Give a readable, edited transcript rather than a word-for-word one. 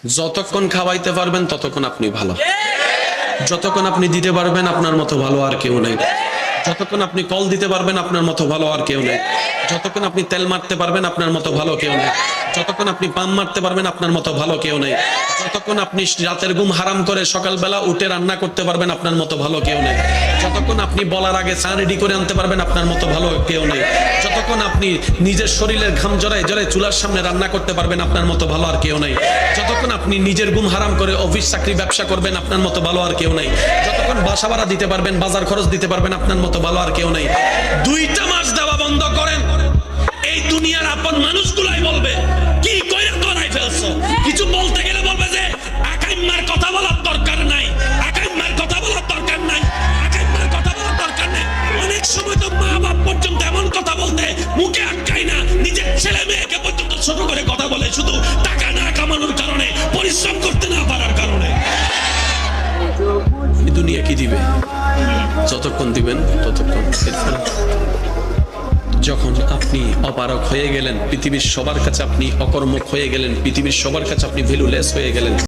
যতক্ষণ খাওয়াইতে পারবেন ততক্ষণ আপনি ভালো, যতক্ষণ আপনি দিতে পারবেন আপনার মতো ভালো আর কেউ নেই, যতক্ষণ আপনি কল দিতে পারবেন আপনার মতো ভালো আর কেউ নেই, যতক্ষণ আপনি তেল মারতে পারবেন আপনার মতো ভালো কেউ নেই, যতক্ষণ আপনি পাম মারতে পারবেন আপনার মতো ভালো কেউ নেই, যতক্ষণ আপনি রাতের ঘুম হারাম করে সকালবেলা উঠে রান্না করতে পারবেন আপনার মতো ভালো কেউ নেই, যতক্ষণ আপনি বলার আগে চা রেডি করে আনতে পারবেন আপনার মতো ভালো কেউ নেই, যতক্ষণ আপনি নিজের শরীরের ঘাম জড়ায় জড়ায় চুলার সামনে রান্না করতে পারবেন আপনার মতো ভালো আর কেউ নেই, যতক্ষণ আপনি নিজের ঘুম হারাম করে অফিস চাকরি ব্যবসা করবেন আপনার মতো ভালো আর কেউ নেই, যতক্ষণ বাসা ভাড়া দিতে পারবেন বাজার খরচ দিতে পারবেন আপনার মতো ভালো আর কেউ নেই। 2টা মাস দেওয়া বন্ধ করেন, এই দুনিয়ার আপন মানুষগুলাই বলবে কি কইরা করাই ফেলছো, কিছু বলতে গেলে বলবে যে আকাইম্মার কথা বলার দরকার নাই, আকাইম্মার কথা বলার দরকার নাই, আকাইম্মার কথা বলার দরকার নাই। অনেক সময় তো মা বাপ পর্যন্ত এমন কথা বলতে মুখে আটকায় না, নিজের ছেলে মেয়েকে পর্যন্ত ছোট করে কথা বলে, শুধু টাকা না কামানোর কারণে, পরিশ্রম করতে না পারার কারণে। এই দুনিয়া কি দিবে? যতক্ষণ দিবেন ততক্ষণ। যখন আপনি অপারক হয়ে গেলেন, পৃথিবীর সবার কাছে আপনি অকর্মক হয়ে গেলেন, পৃথিবীর সবার কাছে আপনি ভ্যালুলেস হয়ে গেলেন,